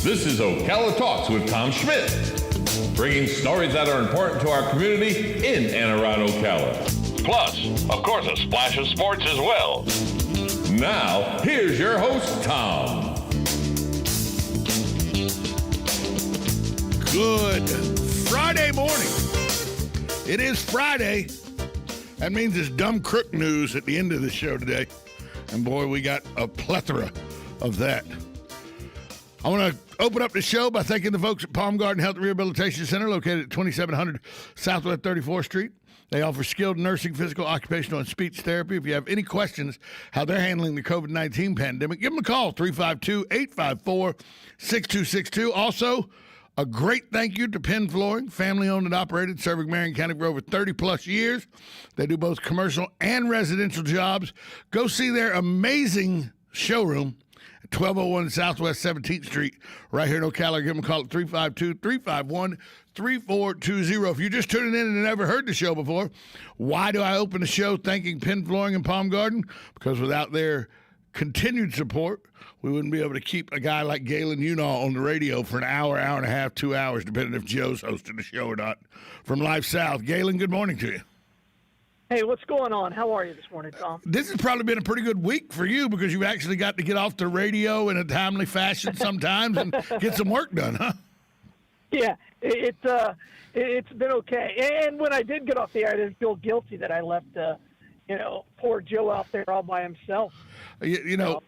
This is Ocala Talks with Tom Schmidt, bringing stories that are important to our community in and around Ocala. Plus, of course, a splash of sports as well. Now, here's your host, Tom. Good Friday morning. It is Friday. That means it's dumb crook news at the end of the show today. And boy, we got a plethora of that. I want to open up the show by thanking the folks at Palm Garden Health Rehabilitation Center, located at 2700 Southwest 34th Street. They offer skilled nursing, physical, occupational, and speech therapy. If you have any questions how they're handling the COVID-19 pandemic, give them a call, 352-854-6262. Also, a great thank you to Penn Flooring, family-owned and operated, serving Marion County for over 30-plus years. They do both commercial and residential jobs. Go see their amazing showroom at 1201 Southwest 17th Street, right here in Ocala. Give them a call at 352-351-3420. If you're just tuning in and never heard the show before, why do I open the show thanking Penn Flooring and Palm Garden? Because without their continued support, we wouldn't be able to keep a guy like Galen Unall on the radio for an hour, hour and a half, 2 hours, depending if Joe's hosting the show or not. From Life South, Galen, good morning to you. Hey, what's going on? How are you this morning, Tom? This has probably been a pretty good week for you because you've actually got to get off the radio in a timely fashion sometimes and get some work done, huh? Yeah, it's been okay. And when I did get off the air, I didn't feel guilty that I left, poor Joe out there all by himself. You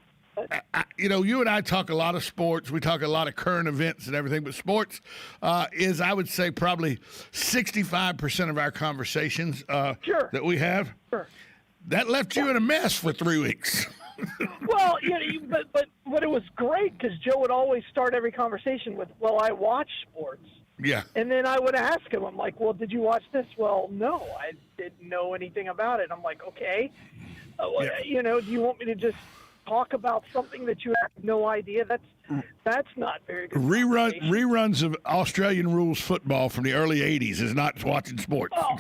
and I talk a lot of sports. We talk a lot of current events and everything, but sports is, I would say, probably 65% of our conversations Sure. that we have. Sure. That left you in a mess for 3 weeks. Well, but it was great because Joe would always start every conversation with, well, I watch sports. Yeah. And then I would ask him, I'm like, well, did you watch this? Well, no, I didn't know anything about it. I'm like, okay. Do you want me to just talk about something that you have no idea? That's not very good. Reruns of Australian rules football from the early 80s is not watching sports. Oh,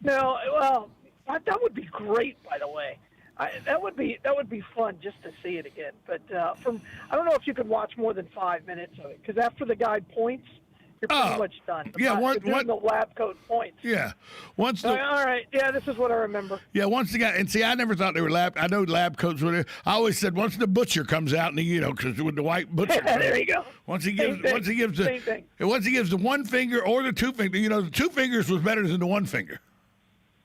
no, well, that would be great, by the way. That would be fun just to see it again. But I don't know if you could watch more than 5 minutes of it, because after the guy points, you're pretty much done. Yeah, the lab coat points. Yeah, all right. Yeah, this is what I remember. Yeah, once the guy, and see, I never thought they were lab. I know lab coats were there. I always said once the butcher comes out, and because with the white butcher. There you go. Once he gives the one finger or the two finger, the two fingers was better than the one finger.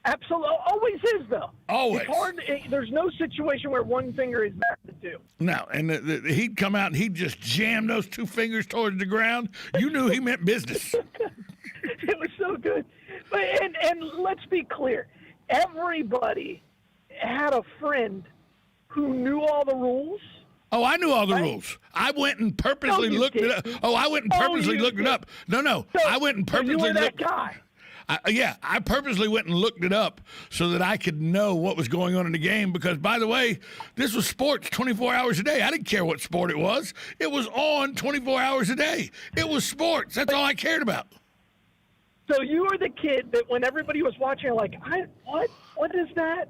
Absolutely, always is though. Always. It's hard. There's no situation where one finger is better than two. No, and he'd come out and he'd just jam those two fingers towards the ground. You knew he meant business. It was so good. And let's be clear, everybody had a friend who knew all the rules. Oh, I knew all the rules. I went and purposely looked it up. Oh, I went and purposely looked it up. No. I went and purposely you were that looked. guy. I purposely went and looked it up so that I could know what was going on in the game because, by the way, this was sports 24 hours a day. I didn't care what sport it was. It was on 24 hours a day. It was sports. That's all I cared about. So you were the kid that when everybody was watching, like, what is that?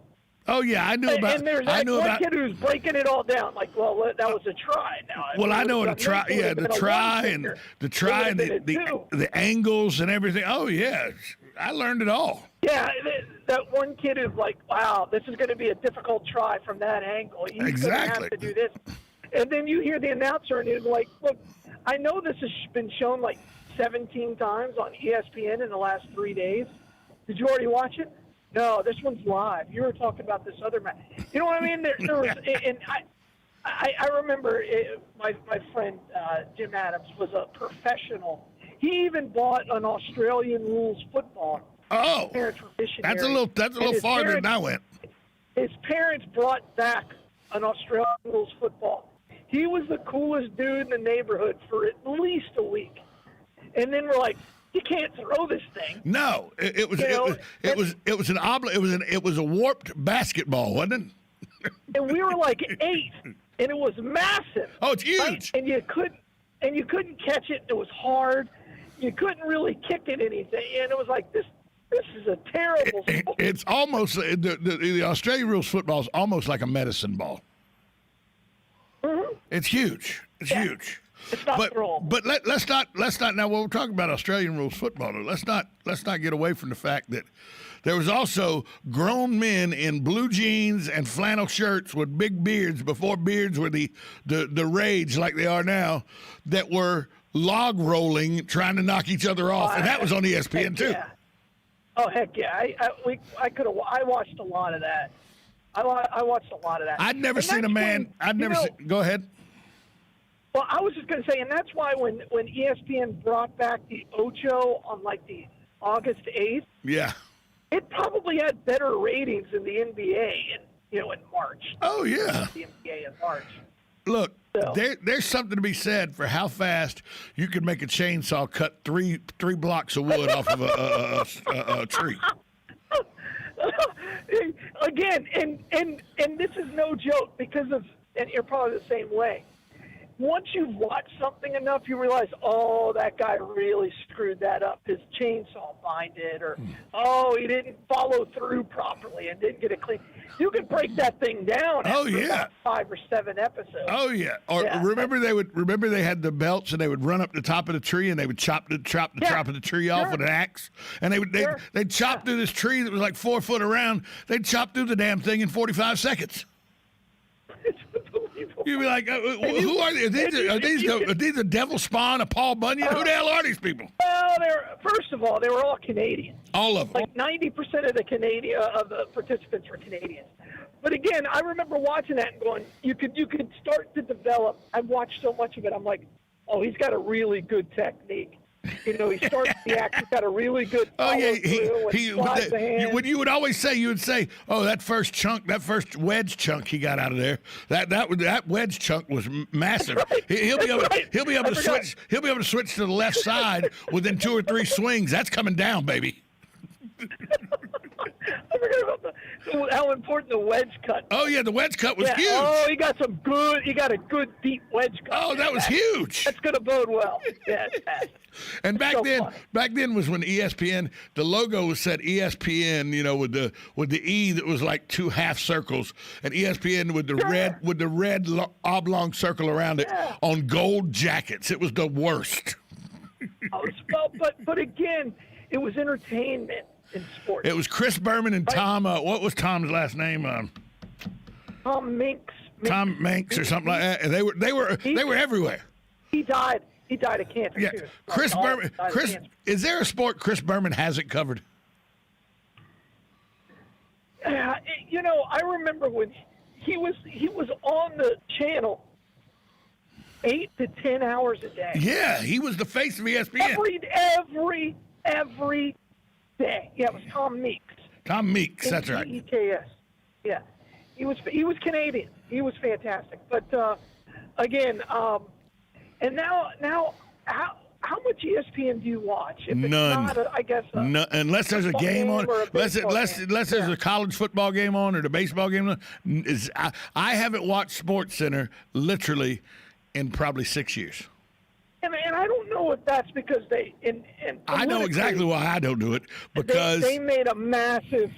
Oh, yeah, I knew about it. And there's one kid who's breaking it all down. Like, well, that was a try. I know what a try. Yeah, the try and the angles and everything. Oh, yeah. I learned it all. Yeah, that one kid who's like, wow, this is going to be a difficult try from that angle. He's exactly. going to have to do this. And then you hear the announcer, and he's like, look, I know this has been shown like 17 times on ESPN in the last 3 days. Did you already watch it? No, this one's live. You were talking about this other match. You know what I mean? There was, and I remember my friend Jim Adams was a professional. He even bought an Australian rules football. Oh, that's a little farther than I went. His parents brought back an Australian rules football. He was the coolest dude in the neighborhood for at least a week, and then we're like, you can't throw this thing. No, it was a warped basketball, wasn't it? And we were like 8, and it was massive. Oh, it's huge. Right? And you couldn't catch it. It was hard. You couldn't really kick it anything, and it was like this. This is a terrible sport. It's almost the Australian rules football is almost like a medicine ball. Mm-hmm. It's huge. It's huge. It's not but throwable. but let's not now. When we're talking about Australian rules football, let's not get away from the fact that there was also grown men in blue jeans and flannel shirts with big beards before beards were the rage like they are now, that were log rolling, trying to knock each other off, and that was on ESPN too. Yeah. Oh heck yeah! I watched a lot of that. I watched a lot of that. I'd never seen a man. Go ahead. Well, I was just going to say, and that's why when ESPN brought back the Ocho on like the August 8th, Yeah. it probably had better ratings than the NBA in March. Oh yeah. The NBA in March. Look, So- there's something to be said for how fast you can make a chainsaw cut three blocks of wood off of a tree. Again, and this is no joke because of, and you're probably the same way. Once you've watched something enough, you realize, oh, that guy really screwed that up. His chainsaw binded, or he didn't follow through properly and didn't get it clean. You could break that thing down. Oh, after yeah. about 5 or 7 episodes. Oh yeah. Or Yeah. remember they had the belts and they would run up the top of the tree and they would chop the top of the tree off with an axe, and they'd chop through this tree that was like 4 foot around. They'd chop through the damn thing in 45 seconds. It's unbelievable. You'd be like, who are they? Are these the devil spawn of Paul Bunyan? Who the hell are these people? Well, first of all, they were all Canadians. All of them. Like 90% of the participants were Canadians. But again, I remember watching that and going, you could start to develop. I watched so much of it. I'm like, oh, he's got a really good technique. He starts the act. He's got a really good. Oh yeah, he slides the hand. What you would say, oh, that first wedge chunk he got out of there, that wedge chunk was massive. Right. He'll be able to forgot. switch. He'll be able to switch to the left side within 2 or 3 swings. That's coming down, baby. I forgot about how important the wedge cut. Oh yeah, the wedge cut was huge. Oh, he got a good deep wedge cut. Oh, that was huge. That's going to bode well. Yeah, it's fast. And back So then was when ESPN, the logo was set ESPN, with the E that was like 2 half circles, and ESPN with the red oblong circle around it on gold jackets. It was the worst. But again, it was entertainment in sports. It was Chris Berman and Tom. What was Tom's last name? Tom Minks. Tom Minks or something like that. And they were everywhere. He died. He died of cancer Yeah, too. Chris Berman. Died of cancer. Is there a sport Chris Berman hasn't covered? I remember when he was on the channel 8 to 10 hours a day. Yeah, he was the face of ESPN. Every day. Yeah, it was Tom Meeks. Tom Meeks, that's right. MEKS. Yeah, he was Canadian. He was fantastic. But again, and now how much ESPN do you watch? If it's None. Not I guess. No, unless there's a football game on, or a baseball unless game. there's a college football game on or the baseball game on. I haven't watched Sports Center literally in probably 6 years. And I don't know if that's because they I know exactly why I don't do it, because they made a massive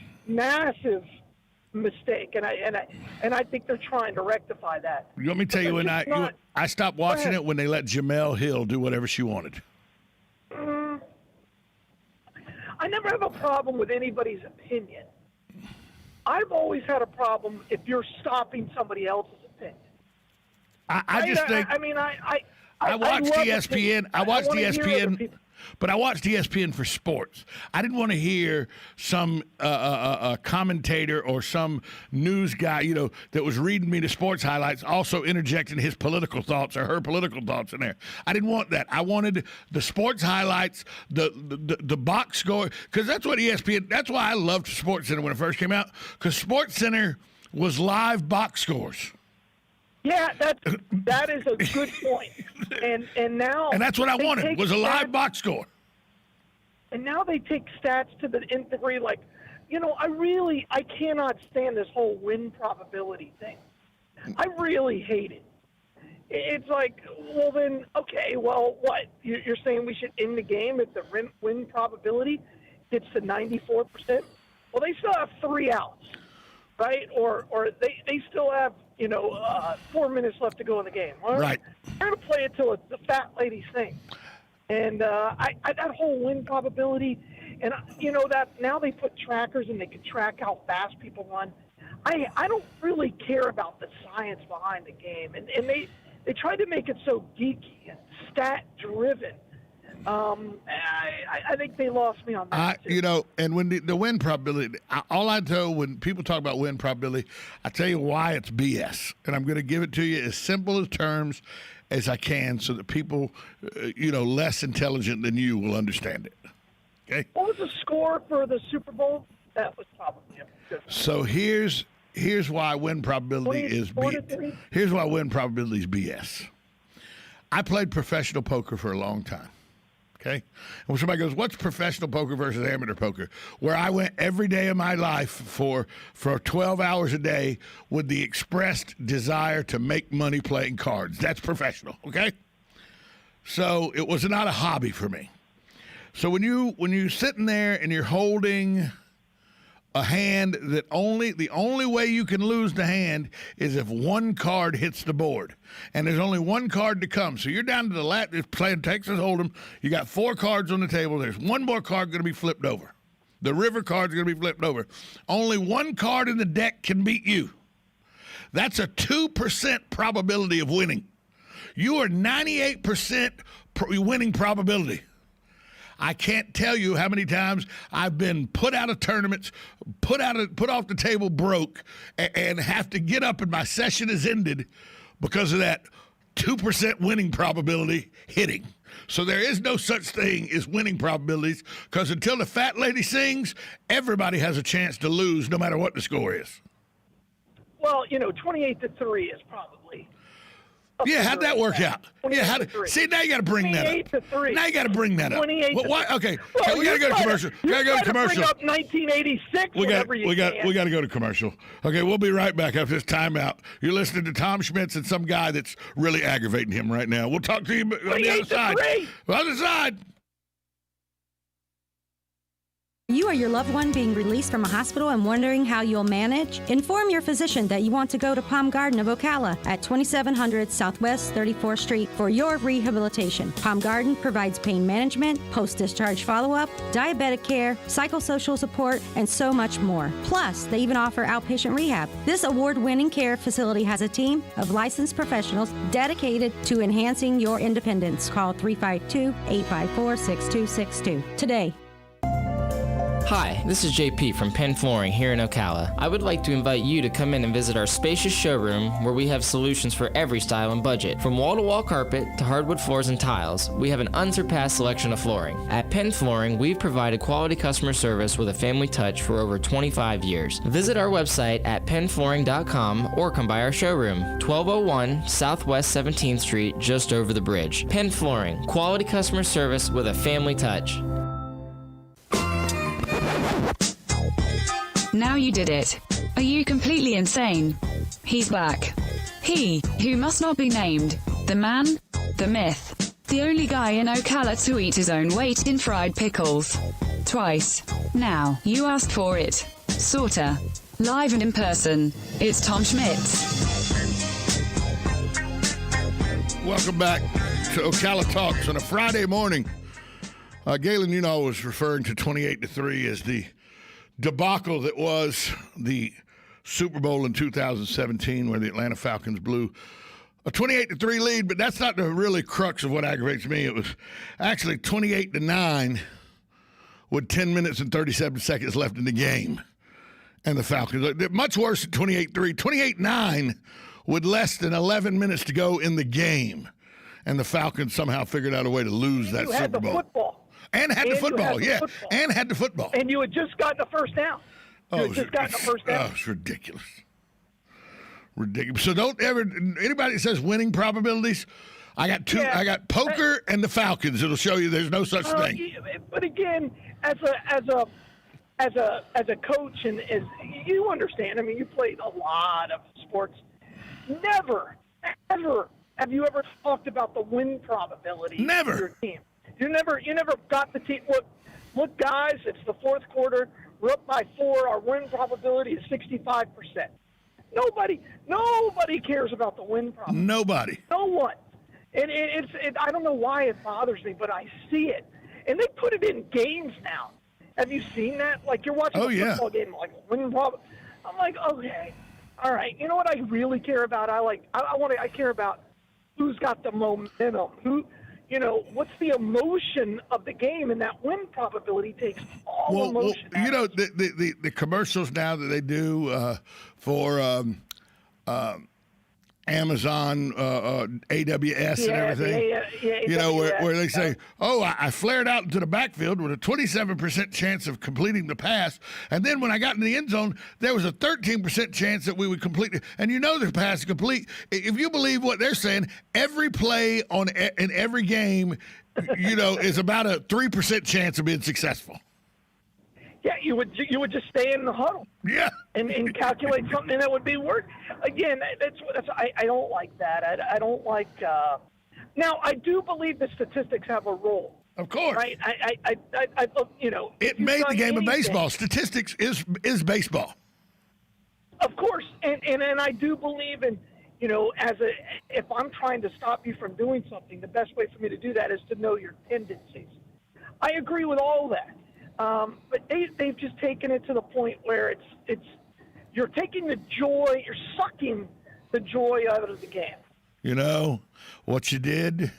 mistake, and I think they're trying to rectify that. you want me to tell you when I stopped watching ahead. it when they let Jamel Hill do whatever she wanted. I never have a problem with anybody's opinion. I've always had a problem if you're stopping somebody else's opinion. I just think. I watched love ESPN. it. I watched wanna hear other ESPN, people. but I watched ESPN for sports. I didn't want to hear some commentator or some news guy, that was reading me the sports highlights, also interjecting his political thoughts or her political thoughts in there. I didn't want that. I wanted the sports highlights, the box score, because that's what ESPN. That's why I loved Sports Center when it first came out, because Sports Center was live box scores. Yeah, that is a good point. And now And that's what I they wanted, take was a live stats- box score. And now they take stats to the nth degree. Like, I cannot stand this whole win probability thing. I really hate it. It's like, well then, okay, well, what? You're saying we should end the game if the win probability gets to 94%? Well, they still have 3 outs. right? Or they still have 4 minutes left to go in the game. Right. They're going to play it till it's the fat lady sings. And I that whole win probability, and that now they put trackers and they can track how fast people run. I don't really care about the science behind the game, and they tried to make it so geeky and stat driven. I think they lost me on that. And when the win probability, all I know when people talk about win probability, I tell you why it's BS, and I'm going to give it to you as simple as terms as I can, so that people, less intelligent than you will understand it. Okay. What was the score for the Super Bowl? That was probably good. So here's why win probability is BS. Here's why win probability is BS. I played professional poker for a long time. Okay? And when somebody goes, what's professional poker versus amateur poker? Where I went every day of my life for 12 hours a day with the expressed desire to make money playing cards. That's professional, okay? So it was not a hobby for me. So when you're sitting there and you're holding a hand that the only way you can lose the hand is if one card hits the board, and there's only one card to come. So you're down to the last, playing Texas Hold'em. You got 4 cards on the table. There's one more card going to be flipped over. The river card's going to be flipped over. Only one card in the deck can beat you. That's a 2% probability of winning. You are 98% winning probability. I can't tell you how many times I've been put out of tournaments, put off the table broke, and have to get up and my session is ended because of that 2% winning probability hitting. So there is no such thing as winning probabilities, because until the fat lady sings, everybody has a chance to lose no matter what the score is. Well, 28-3 is probably. Yeah, how'd that work out? Yeah, see, now you got to bring that up. 28-3. Now you got to bring that up. 28-3. Okay, we got to go to commercial. We got to go to commercial. Bring up 1986. We got to go to commercial. Okay, we'll be right back after this timeout. You're listening to Tom Schmitz and some guy that's really aggravating him right now. We'll talk to you on the other side. On the other side. You or your loved one being released from a hospital and wondering how you'll manage? Inform your physician that you want to go to Palm Garden of Ocala at 2700 Southwest 34th Street for your rehabilitation. Palm Garden provides pain management, post-discharge follow-up, diabetic care, psychosocial support, and so much more. Plus, they even offer outpatient rehab. This award-winning care facility has a team of licensed professionals dedicated to enhancing your independence. Call 352-854-6262 today. Hi, this is JP from Penn Flooring here in Ocala. I would like to invite you to come in and visit our spacious showroom where we have solutions for every style and budget. From wall-to-wall carpet to hardwood floors and tiles, we have an unsurpassed selection of flooring. At Penn Flooring, we've provided quality customer service with a family touch for over 25 years. Visit our website at pennflooring.com or come by our showroom, 1201 Southwest 17th Street, just over the bridge. Penn Flooring, quality customer service with a family touch. Now you did it. Are you completely insane? He's back. He, who must not be named. The man, the myth. The only guy in Ocala to eat his own weight in fried pickles. Twice. Now, you asked for it. Sorta. Live and in person. It's Tom Schmitz. Welcome back to Ocala Talks on a Friday morning. Galen, was referring to 28-3 as the debacle that was the Super Bowl in 2017, where the Atlanta Falcons blew a 28-3 lead, but that's not the really crux of what aggravates me. It was actually 28-9 with 10 minutes and 37 seconds left in the game. And the Falcons, much worse than 28-3, 28-9 with less than 11 minutes to go in the game. And the Falcons somehow figured out a way to lose that Super Bowl. Football. And had the football. And had the football. And you had just gotten a first down. It's ridiculous. Ridiculous. So don't ever, anybody that says winning probabilities, I got two. Yeah, I got poker and the Falcons. It'll show you there's no such thing. But again, as a coach, and as you understand, I mean, you played a lot of sports. Never, ever have you ever talked about the win probability Never. of your team. You never got the team. Look, guys, it's the fourth quarter. We're up by 4. Our win probability is 65%. Nobody cares about the win probability. Nobody. No one. And I don't know why it bothers me, but I see it. And they put it in games now. Have you seen that? Like, you're watching a football game, like, win probability. I'm like, okay, all right. You know what I really care about? I care about who's got the momentum, what's the emotion of the game, and that win probability takes all emotion. Well, the commercials now that they do for Amazon, AWS, and everything. Where they say, I flared out into the backfield with a 27% chance of completing the pass, and then when I got in the end zone, there was a 13% chance that we would complete it. And the pass is complete. If you believe what they're saying, every play in every game, is about a 3% chance of being successful. Yeah, you would just stay in the huddle. Yeah, and calculate something that would be worth. Again, I don't like that. I don't like. Now, I do believe the statistics have a role. Of course, right? It made the game of baseball. Statistics is baseball. Of course, and I do believe in. If I'm trying to stop you from doing something, the best way for me to do that is to know your tendencies. I agree with all that. But they've just taken it to the point where it's you're taking the joy, you're sucking the joy out of the game. You know what you did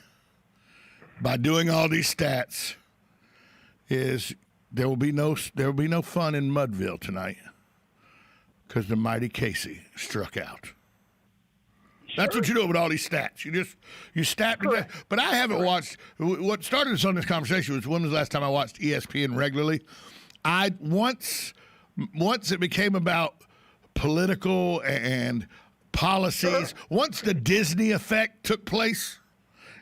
by doing all these stats is there will be no fun in Mudville tonight because the mighty Casey struck out. Sure. That's what you do with all these stats. You stat. But I haven't watched. What started us on this conversation was when was the last time I watched ESPN regularly? Once it became about political and policies. Sure. Once the Disney effect took place.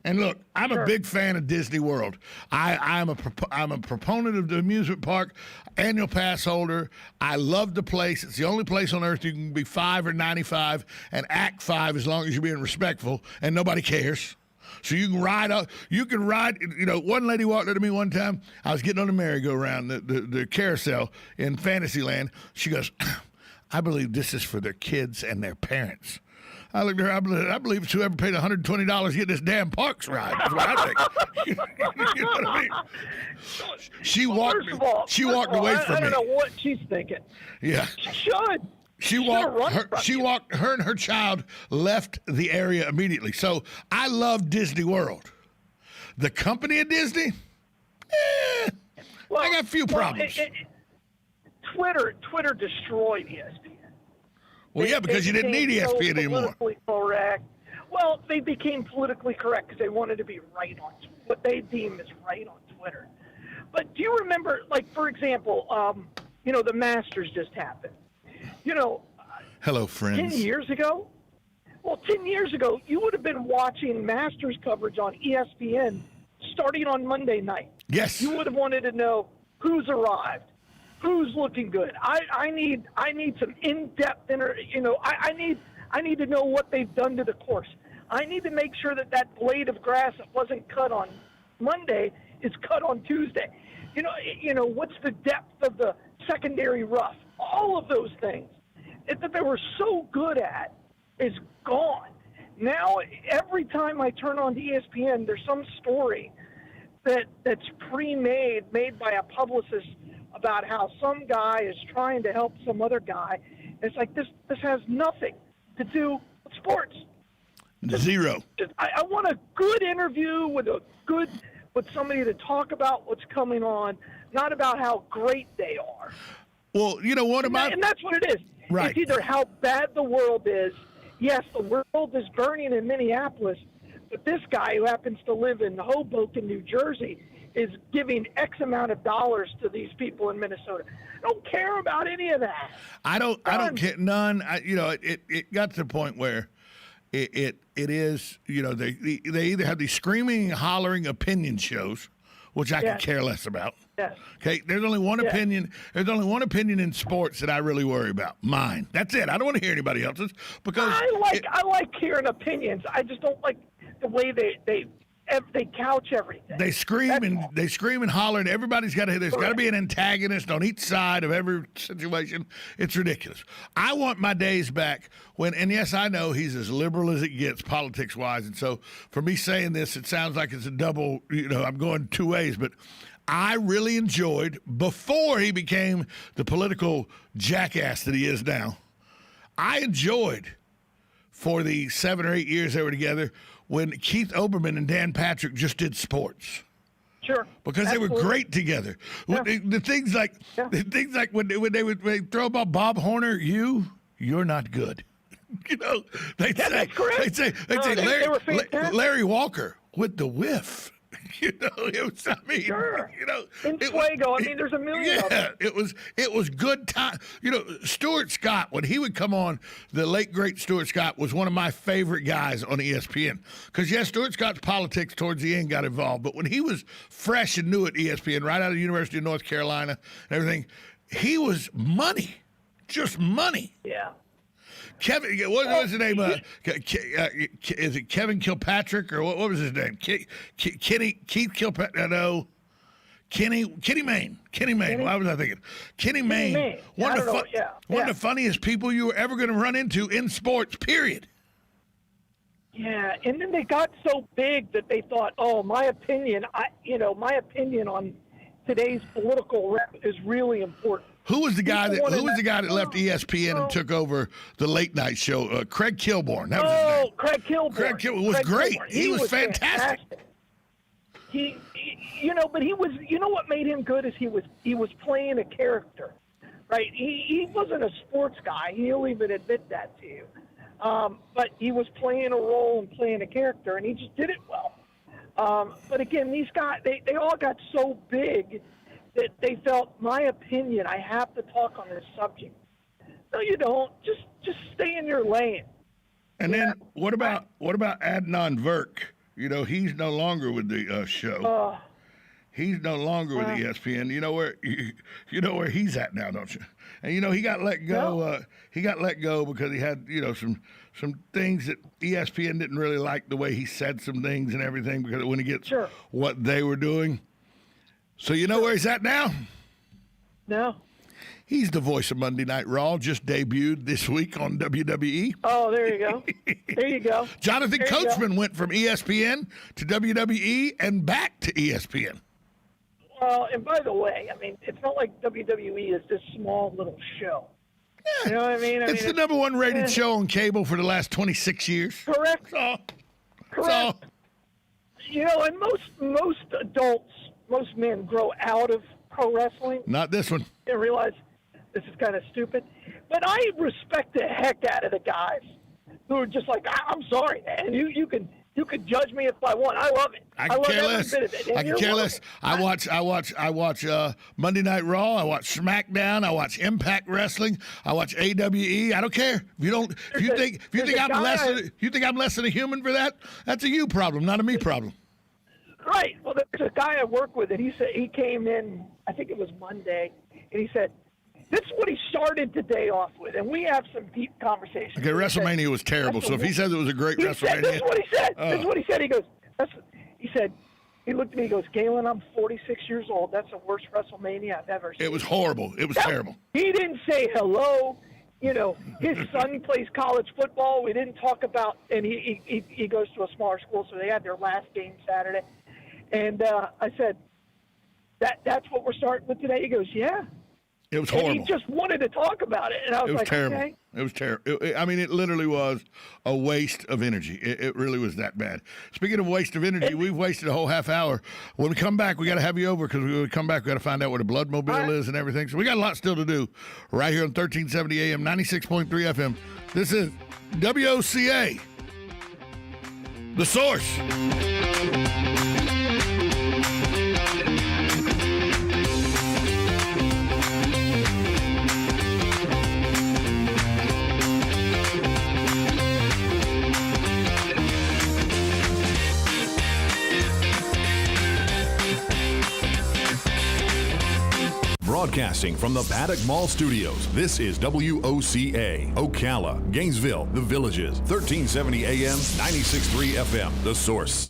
And look, I'm a big fan of Disney World. I'm a proponent of the amusement park, annual pass holder. I love the place. It's the only place on earth you can be 5 or 95 and act 5 as long as you're being respectful, and nobody cares. So you can ride up. You can ride. One lady walked up to me one time. I was getting on the merry-go-round, the carousel in Fantasyland. She goes, "I believe this is for their kids and their parents." I looked at her. I believe it's whoever paid $120 to get this damn parks ride. That's what I think. You know what I mean? She walked away from me. I don't know what she's thinking. Yeah, she should. Her and her child left the area immediately. So I love Disney World. The company of Disney, I got a few problems. Twitter destroyed ESPN. Well, because you didn't need ESPN anymore. Politically correct. Well, they became politically correct because they wanted to be right on what they deem as right on Twitter. But do you remember, like, for example, the Masters just happened. Hello, friends. 10 years ago? Well, 10 years ago, you would have been watching Masters coverage on ESPN starting on Monday night. Yes. You would have wanted to know who's arrived. Who's looking good? I need some in-depth I need to know what they've done to the course. I need to make sure that blade of grass that wasn't cut on Monday is cut on Tuesday. What's the depth of the secondary rough? All of those things that they were so good at is gone. Now every time I turn on ESPN, there's some story that's pre-made, made by a publicist, about how some guy is trying to help some other guy. It's like this has nothing to do with sports. Zero. I want a good interview with somebody to talk about what's coming on, not about how great they are. Well, and that's what it is. Right. It's either how bad the world is. Yes, the world is burning in Minneapolis, but this guy who happens to live in Hoboken, New Jersey, is giving X amount of dollars to these people in Minnesota. I don't care about any of that. I don't get none. It got to the point where it is, they either have these screaming, hollering opinion shows, which I could care less about. Yes. Okay, there's only one opinion. There's only one opinion in sports that I really worry about. Mine. That's it. I don't want to hear anybody else's because I like hearing opinions. I just don't like the way they they couch everything. They scream and holler, and everybody's got to. There's got to be an antagonist on each side of every situation. It's ridiculous. I want my days back when, and yes, I know he's as liberal as it gets politics wise, and so for me saying this, it sounds like it's a double. I'm going two ways, but I really enjoyed before he became the political jackass that he is now. I enjoyed for the 7 or 8 years they were together when Keith Olbermann and Dan Patrick just did sports. Sure. Because they were great together. Yeah. The things like when they would throw about Bob Horner, you're not good. They'd say Larry Walker with the whiff. It was, sure. In Fuego, there's a million of them. It was good time. Stuart Scott, when he would come on, the late great Stuart Scott was one of my favorite guys on ESPN. Because yes, Stuart Scott's politics towards the end got involved, but when he was fresh and new at ESPN, right out of the University of North Carolina and everything, he was money, just money. Yeah. Kevin, what was his name? Is it Kevin Kilpatrick or what was his name? Keith Kilpatrick? No, Kenny Mayne. Kenny Mayne. Why was I thinking? Kenny Mayne. One of the funniest people you were ever going to run into in sports. Period. Yeah, and then they got so big that they thought, oh, my opinion on today's political rep is really important. Who was the guy that left ESPN and took over the late night show? Craig Kilborn. That was his name. Craig Kilborn. Craig Kilborn was great. He was fantastic. But he was. What made him good is he was playing a character, right? He wasn't a sports guy. He'll even admit that to you. But he was playing a role and playing a character, and he just did it well. But again, these guys, they all got so big that they felt, my opinion, I have to talk on this subject. No, you don't. Just stay in your lane. And then what about Adnan Virk? He's no longer with the show. He's no longer with ESPN. You know where he's at now, don't you? And he got let go. No. He got let go because he had some things that ESPN didn't really like the way he said some things and everything because when he gets what they were doing. So you know where he's at now? No. He's the voice of Monday Night Raw, just debuted this week on WWE. Oh, there you go. There you go. Jonathan Coachman went from ESPN to WWE and back to ESPN. Well, and by the way, it's not like WWE is this small little show. Yeah. You know what I mean? It's the number one rated show on cable for the last 26 years. Correct. Correct. And most adults, most men grow out of pro wrestling. Not this one. They realize this is kind of stupid. But I respect the heck out of the guys who are just like, I'm sorry, man. You can judge me if I want. I love it. I can care less. I can care less. I watch Monday Night Raw. I watch SmackDown. I watch Impact Wrestling. I watch AWE. I don't care. If you think I'm less than a human for that, that's a you problem, not a me problem. Right. Well, there's a guy I work with, and he said he came in, I think it was Monday, and he said, this is what he started the day off with, and we have some deep conversations. Okay, WrestleMania was terrible, so if he says it was a great WrestleMania. This is what he said. This is what he said. He goes, he looked at me, he goes, Galen, I'm 46 years old. That's the worst WrestleMania I've ever seen. It was horrible. It was terrible. He didn't say hello. His son plays college football. We didn't talk about, and he goes to a smaller school, so they had their last game Saturday. And I said, that's what we're starting with today? He goes, yeah. It was horrible. And he just wanted to talk about it. And I was like, terrible. Okay. It was terrible. It literally was a waste of energy. It really was that bad. Speaking of waste of energy, we've wasted a whole half hour. When we come back, we got to have you over because when we come back, we got to find out where the blood mobile is and everything. So we got a lot still to do right here on 1370 AM, 96.3 FM. This is WOCA, The Source. Broadcasting from the Paddock Mall Studios, this is WOCA, Ocala, Gainesville, The Villages, 1370 AM, 96.3 FM, The Source.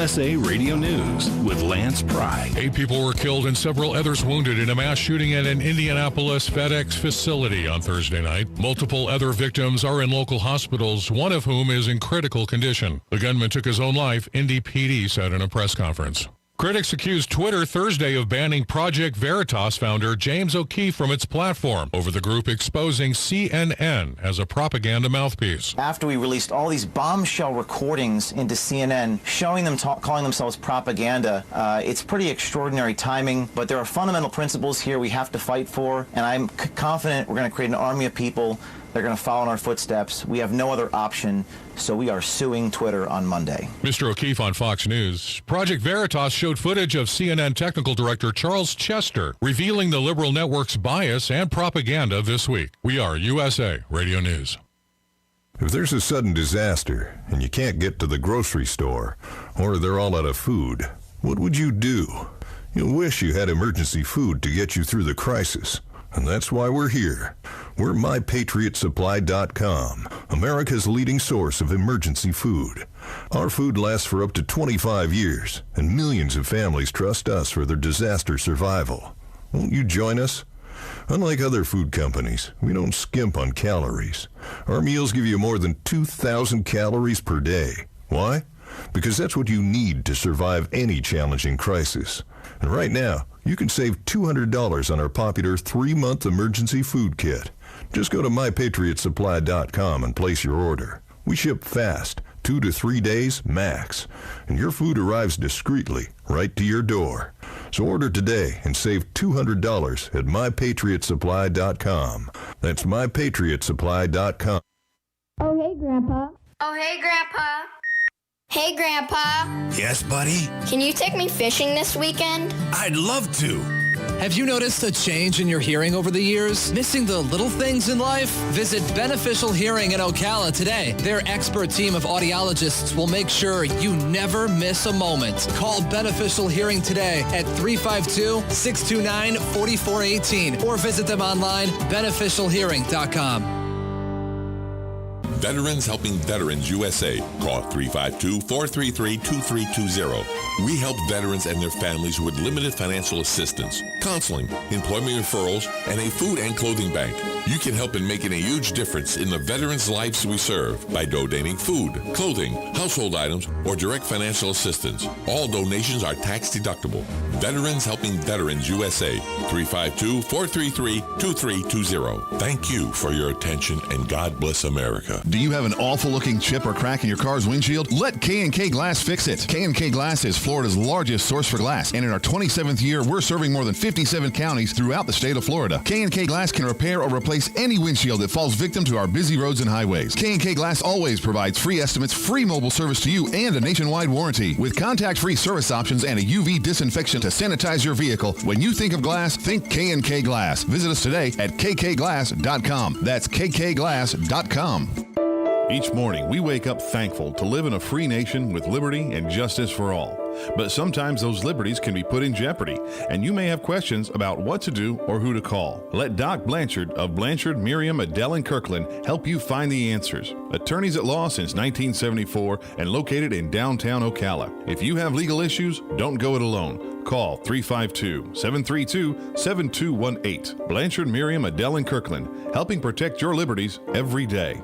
USA Radio News with Lance Pry. 8 people were killed and several others wounded in a mass shooting at an Indianapolis FedEx facility on Thursday night. Multiple other victims are in local hospitals, one of whom is in critical condition. The gunman took his own life, Indy PD said in a press conference. Critics accused Twitter Thursday of banning Project Veritas founder James O'Keefe from its platform over the group exposing CNN as a propaganda mouthpiece. After we released all these bombshell recordings into CNN showing them calling themselves propaganda, it's pretty extraordinary timing, but there are fundamental principles here we have to fight for, and I'm confident we're going to create an army of people that are going to follow in our footsteps. We have no other option, so we are suing Twitter on Monday. Mr. O'Keefe on Fox News. Project Veritas showed footage of CNN technical director Charles Chester revealing the liberal network's bias and propaganda this week. We are USA Radio News. If there's a sudden disaster and you can't get to the grocery store or they're all out of food, what would you do? You'll wish you had emergency food to get you through the crisis. And that's why we're here. We're MyPatriotSupply.com, America's leading source of emergency food. Our food lasts for up to 25 years, and millions of families trust us for their disaster survival. Won't you join us? Unlike other food companies, we don't skimp on calories. Our meals give you more than 2,000 calories per day. Why? Because that's what you need to survive any challenging crisis. And right now, you can save $200 on our popular 3-month emergency food kit. Just go to MyPatriotSupply.com and place your order. We ship fast, 2 to 3 days max, and your food arrives discreetly right to your door. So order today and save $200 at MyPatriotSupply.com. That's MyPatriotSupply.com. Oh, hey, Grandpa. Oh, hey, Grandpa. Hey, Grandpa. Yes, buddy? Can you take me fishing this weekend? I'd love to. Have you noticed a change in your hearing over the years? Missing the little things in life? Visit Beneficial Hearing in Ocala today. Their expert team of audiologists will make sure you never miss a moment. Call Beneficial Hearing today at 352-629-4418 or visit them online, beneficialhearing.com. Veterans Helping Veterans USA. Call 352-433-2320. We help veterans and their families with limited financial assistance, counseling, employment referrals, and a food and clothing bank. You can help in making a huge difference in the veterans' lives we serve by donating food, clothing, household items, or direct financial assistance. All donations are tax deductible. Veterans Helping Veterans USA. 352-433-2320. Thank you for your attention, and God bless America. Do you have an awful-looking chip or crack in your car's windshield? Let K&K Glass fix it. K&K Glass is Florida's largest source for glass, and in our 27th year, we're serving more than 57 counties throughout the state of Florida. K&K Glass can repair or replace any windshield that falls victim to our busy roads and highways. K&K Glass always provides free estimates, free mobile service to you, and a nationwide warranty. With contact-free service options and a UV disinfection to sanitize your vehicle, when you think of glass, think K&K Glass. Visit us today at kkglass.com. That's kkglass.com. Each morning, we wake up thankful to live in a free nation with liberty and justice for all. But sometimes those liberties can be put in jeopardy, and you may have questions about what to do or who to call. Let Doc Blanchard of Blanchard, Miriam, Adele, and Kirkland help you find the answers. Attorneys at law since 1974 and located in downtown Ocala. If you have legal issues, don't go it alone. Call 352-732-7218. Blanchard, Miriam, Adele, and Kirkland, helping protect your liberties every day.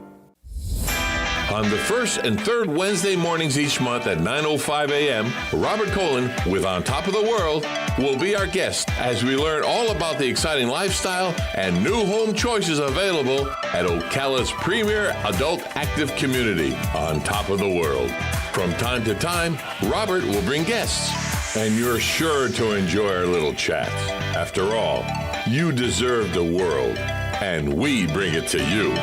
On the first and third Wednesday mornings each month at 9:05 a.m., Robert Colin with On Top of the World will be our guest as we learn all about the exciting lifestyle and new home choices available at Ocala's premier adult active community, On Top of the World. From time to time, Robert will bring guests, and you're sure to enjoy our little chats. After all, you deserve the world, and we bring it to you.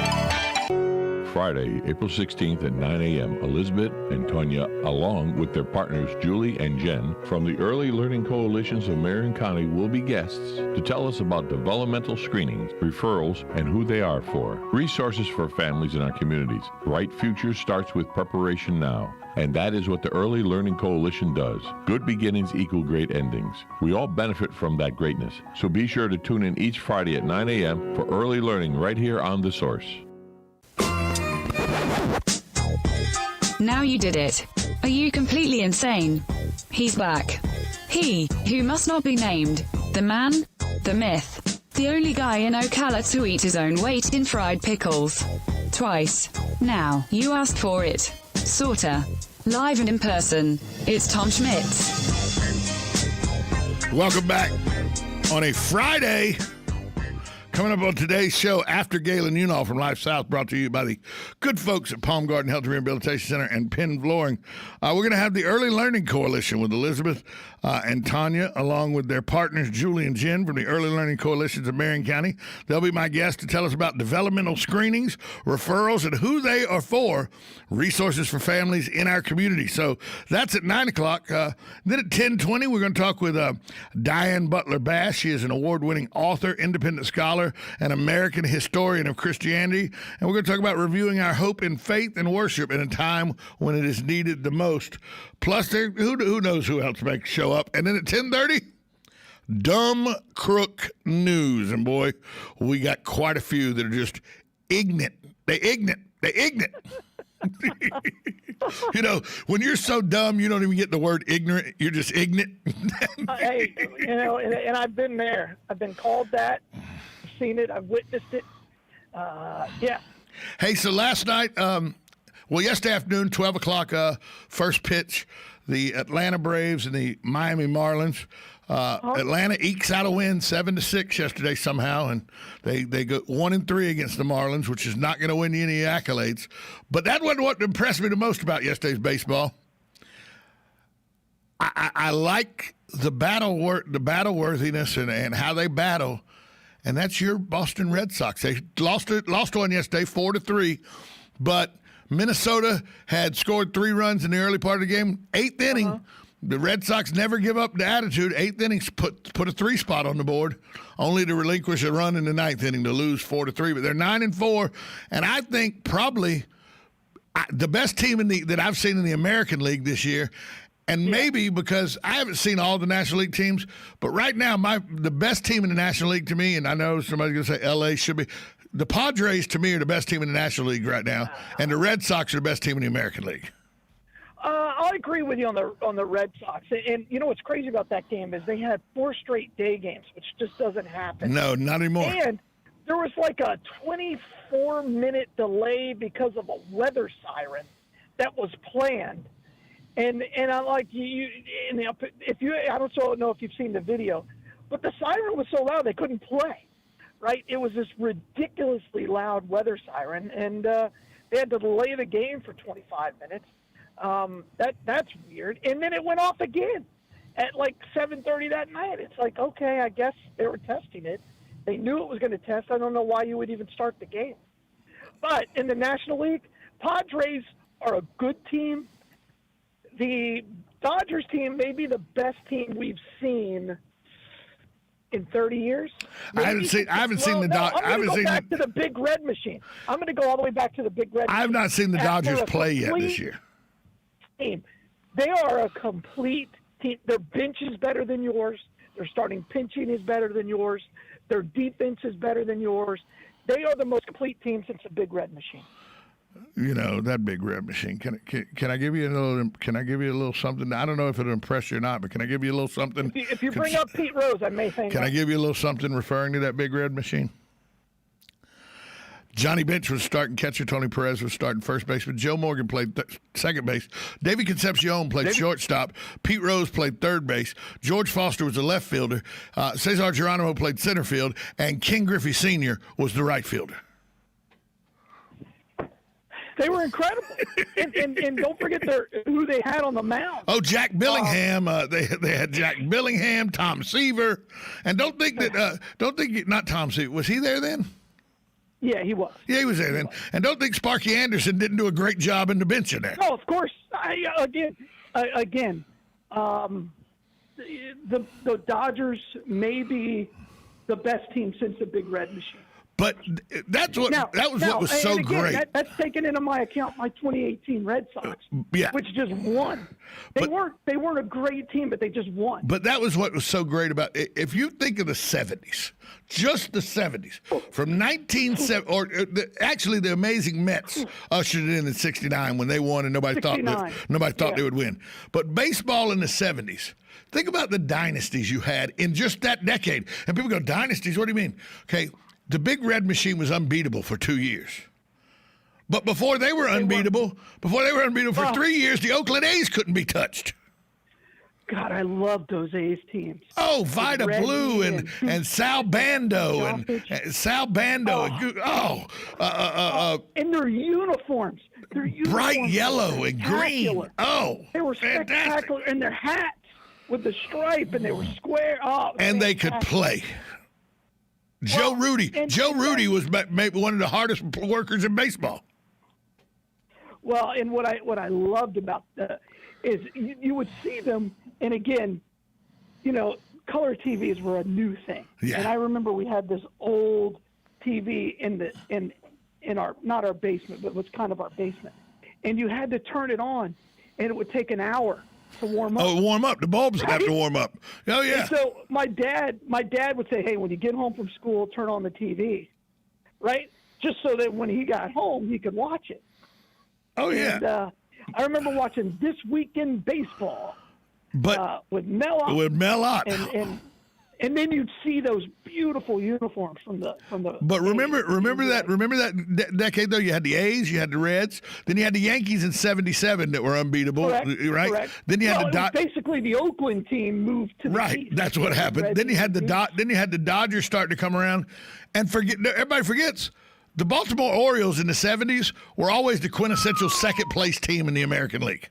Friday, April 16th at 9 a.m., Elizabeth and Tonya, along with their partners Julie and Jen from the Early Learning Coalitions of Marion County, will be guests to tell us about developmental screenings, referrals, and who they are for. Resources for families in our communities. Bright future starts with preparation now. And that is what the Early Learning Coalition does. Good beginnings equal great endings. We all benefit from that greatness. So be sure to tune in each Friday at 9 a.m. for early learning right here on The Source. Now you did it. Are you completely insane? He's back. He, who must not be named. The man, the myth. The only guy in Ocala to eat his own weight in fried pickles. Twice. Now, you asked for it. Sorta. Live and in person. It's Tom Schmitz. Welcome back on a Friday. Coming up on today's show, after Galen Unall from Life South, brought to you by the good folks at Palm Garden Health Rehabilitation Center and Penn Flooring. We're going to have the Early Learning Coalition with Elizabeth and Tanya, along with their partners, Julie and Jen from the Early Learning Coalitions of Marion County. They'll be my guests to tell us about developmental screenings, referrals, and who they are for, resources for families in our community. So that's at 9 o'clock. Then at 10:20, we're going to talk with Diane Butler Bass. She is an award-winning author, independent scholar, and American historian of Christianity. And we're going to talk about reviewing our hope in faith and worship in a time when it is needed the most. Plus, who knows who else may show up. And then at 10:30, Dumb Crook News. And boy, we got quite a few that are just ignorant. They ignorant. You know, when you're so dumb, you don't even get the word ignorant. You're just ignorant. Hey, you know, and I've been there. I've been called that. I've seen it. I've witnessed it. Yeah. Hey, so last night, yesterday afternoon, 12 o'clock, first pitch, the Atlanta Braves and the Miami Marlins. Atlanta ekes out a win 7-6 yesterday somehow, and they go 1-3 against the Marlins, which is not going to win you any accolades. But that wasn't what impressed me the most about yesterday's baseball. I like the battle worthiness and how they battle, and that's your Boston Red Sox. They lost one yesterday, 4-3, but Minnesota had scored 3 runs in the early part of the game. 8th inning, the Red Sox never give up the attitude. 8th inning put a 3 spot on the board, only to relinquish a run in the 9th inning to lose 4-3. But they're 9-4, and I think probably the best team that I've seen in the American League this year. And maybe because I haven't seen all the National League teams, but right now the best team in the National League to me, and I know somebody's going to say L.A. should be. The Padres, to me, are the best team in the National League right now, and the Red Sox are the best team in the American League. I'll agree with you on the Red Sox. And you know what's crazy about that game is they had 4 straight day games, which just doesn't happen. No, not anymore. And there was like a 24-minute delay because of a weather siren that was planned. And I like you. I don't know if you've seen the video, but the siren was so loud they couldn't play. Right? It was this ridiculously loud weather siren, and they had to delay the game for 25 minutes. That's weird. And then it went off again at like 7:30 that night. It's like, okay, I guess they were testing it. They knew it was going to test. I don't know why you would even start the game. But in the National League, Padres are a good team. The Dodgers team may be the best team we've seen in 30 years. I haven't seen the Dodgers. I'm going to go back to the Big Red Machine. I'm going to go all the way back to the Big Red Machine. I've not seen the Dodgers play yet this year. Team. They are a complete team. Their bench is better than yours. Their starting pitching is better than yours. Their defense is better than yours. They are the most complete team since the Big Red Machine. You know, that Big Red Machine. Can I give you a little? Can I give you a little something? I don't know if it'll impress you or not, but can I give you a little something? If you bring up Pete Rose, I may think. Can I give you a little something referring to that Big Red Machine? Johnny Bench was starting catcher. Tony Perez was starting first base, but Joe Morgan played second base. David Concepcion played shortstop. Pete Rose played third base. George Foster was the left fielder. Cesar Geronimo played center field, and King Griffey Sr. was the right fielder. They were incredible, and don't forget who they had on the mound. Oh, Jack Billingham. They had Jack Billingham, Tom Seaver, and don't think not Tom Seaver. Was he there then? Yeah, he was. Yeah, he was there then. And don't think Sparky Anderson didn't do a great job in the bench in there. No, of course. The Dodgers may be the best team since the Big Red Machine. But that was so great. That's taken into my account my 2018 Red Sox, which just won. They weren't a great team, but they just won. But that was what was so great about it. If you think of the 70s, just the 70s, from 1970, actually the amazing Mets ushered it in '69 when they won, and nobody thought they would win. But baseball in the 70s. Think about the dynasties you had in just that decade. And people go, dynasties? What do you mean? Okay. The Big Red Machine was unbeatable for 2 years. But before they were unbeatable for 3 years, the Oakland A's couldn't be touched. God, I loved those A's teams. Oh, Vida Blue and Sal Bando and Sal Bando. And their uniforms. Bright yellow and green. Oh, they were spectacular. And their hats with the stripe, and they were square. Oh, and they could play. Joe Rudy was maybe one of the hardest workers in baseball. Well, and what I loved about is you would see them, and again, color TVs were a new thing. Yeah. And I remember we had this old TV in our, not our basement, but it was kind of our basement, and you had to turn it on, and it would take an hour to warm up. Oh, warm up. The bulbs would have to warm up. Oh, yeah. And so my dad would say, hey, when you get home from school, turn on the TV, right? Just so that when he got home, he could watch it. Oh, yeah. And I remember watching This Week in Baseball with Mel Ott. And then you'd see those beautiful uniforms from the. But remember that decade though. You had the A's, you had the Reds, then you had the Yankees in '77 that were unbeatable, right? Correct. Then you had basically the Oakland team moved to the East. That's what happened. Then you had the Dodgers starting to come around, and everybody forgets. The Baltimore Orioles in the '70s were always the quintessential second place team in the American League.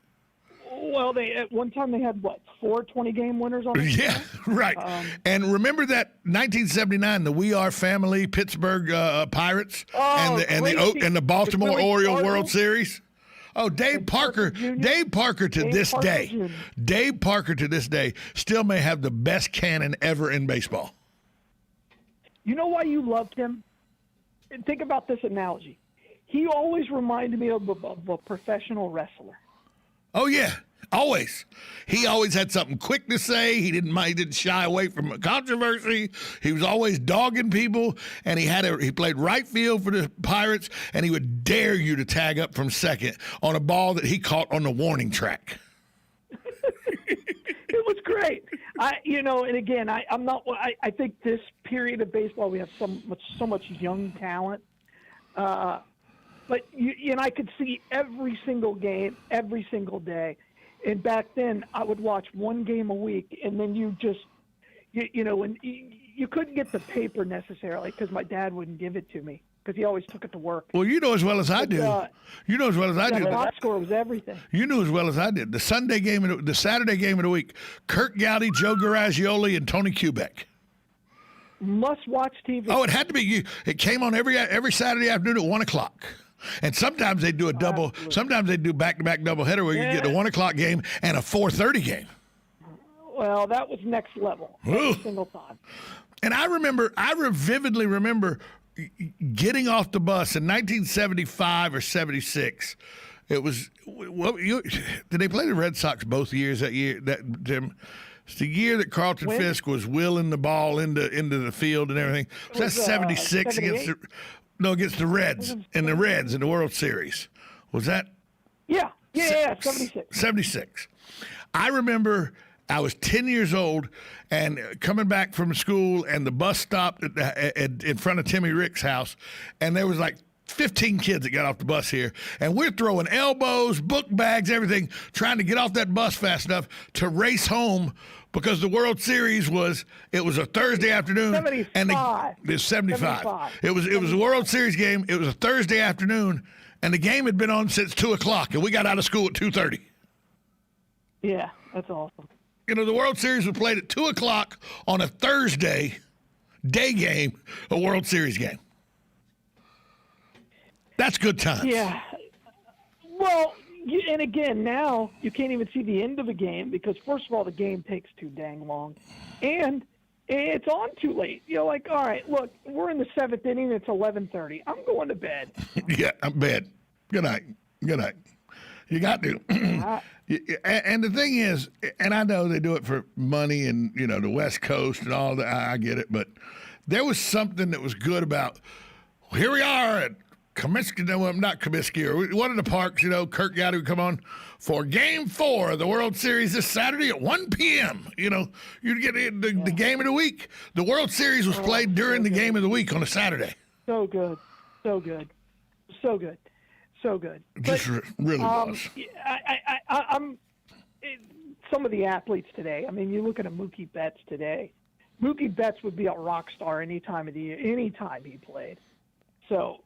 Well, at one time they had 4 20-game winners on the team? Yeah, right. And remember that 1979, the We Are Family Pittsburgh Pirates and the Baltimore Oriole World Series. Oh, Dave Parker to this day still may have the best cannon ever in baseball. You know why you loved him? Think about this analogy. He always reminded me of a professional wrestler. Oh, yeah. Always. He always had something quick to say. He didn't shy away from a controversy. He was always dogging people, and he played right field for the Pirates, and he would dare you to tag up from second on a ball that he caught on the warning track. It was great. And again, I think this period of baseball we have so much young talent. But I could see every single game, every single day. And back then, I would watch one game a week, and then you couldn't get the paper necessarily because my dad wouldn't give it to me because he always took it to work. Well, you know as well as I do. You know as well as I do. The box score was everything. You knew as well as I did. The Saturday game of the week, Kirk Gowdy, Joe Garaggioli, and Tony Kubek. Must-watch TV. Oh, it had to be. It came on every Saturday afternoon at 1:00. And sometimes they do a double. Sometimes they do back-to-back doubleheader where you get a 1:00 game and a 4:30 game. Well, that was next level every single time. And I vividly remember getting off the bus in 1975 or 76. It was did they play the Red Sox both years that year? It's the year that Carlton Fisk was wheeling the ball into the field and everything. So that's 76 against the Reds in the World Series. Was that? Yeah, 76. 76. I remember I was 10 years old and coming back from school, and the bus stopped in front of Timmy Rick's house, and there was 15 kids that got off the bus here, and we're throwing elbows, book bags, everything, trying to get off that bus fast enough to race home because the World Series was a Thursday afternoon. 75. And it was 75. It was a World Series game. It was a Thursday afternoon, and the game had been on since 2:00, and we got out of school at 2:30. Yeah, that's awesome. The World Series was played at 2:00 on a Thursday day game, a World Series game. That's good times. Yeah. Well, and again, now you can't even see the end of a game because, first of all, the game takes too dang long. And it's on too late. You're like, all right, look, we're in the 7th inning. It's 11:30. I'm going to bed. Yeah, I'm bed. Good night. Good night. You got to. And the thing is, and I know they do it for money and, the West Coast and all that. I get it. But there was something that was good about, here we are at Comiskey, no, not Comiskey, or one of the parks, Kirk Gowdy would come on for Game 4 of the World Series this Saturday at 1 p.m. You'd get the game of the week. The World Series was played during the game of the week on a Saturday. So good. So good. So good. So good. Just really was. I'm some of the athletes today. I mean, you look at a Mookie Betts today. Mookie Betts would be a rock star any time of the year, any time he played. So,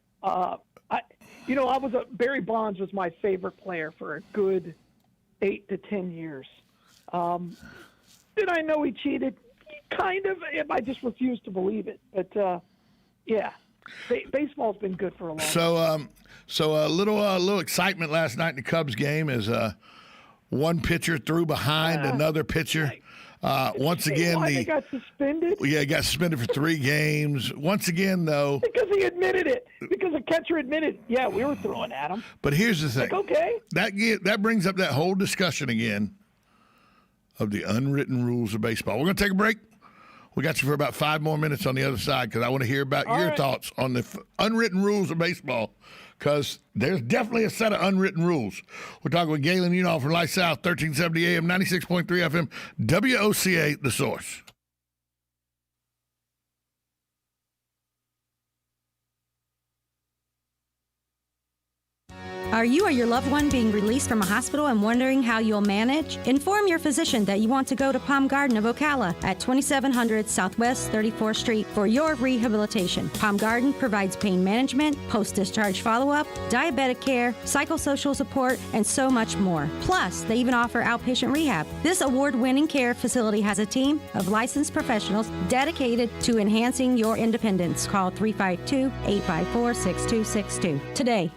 Barry Bonds was my favorite player for a good 8 to 10 years. Did I know he cheated? Kind of. I just refuse to believe it. But yeah, baseball's been good for a long time. So a little excitement last night in the Cubs game as one pitcher threw behind another pitcher. Once again, they got suspended? Yeah, he got suspended for 3 games. Once again, though, because he admitted it. Because the catcher admitted, yeah, we were throwing at him. But here's the thing. Okay. That brings up that whole discussion again of the unwritten rules of baseball. We're going to take a break. We got you for about 5 more minutes on the other side because I want to hear about your thoughts on the unwritten rules of baseball, because there's definitely a set of unwritten rules. We're talking with Galen Unall from Life South, 1370 AM, 96.3 FM, WOCA, The Source. Are you or your loved one being released from a hospital and wondering how you'll manage? Inform your physician that you want to go to Palm Garden of Ocala at 2700 Southwest 34th Street for your rehabilitation. Palm Garden provides pain management, post-discharge follow-up, diabetic care, psychosocial support, and so much more. Plus, they even offer outpatient rehab. This award-winning care facility has a team of licensed professionals dedicated to enhancing your independence. Call 352-854-6262 today.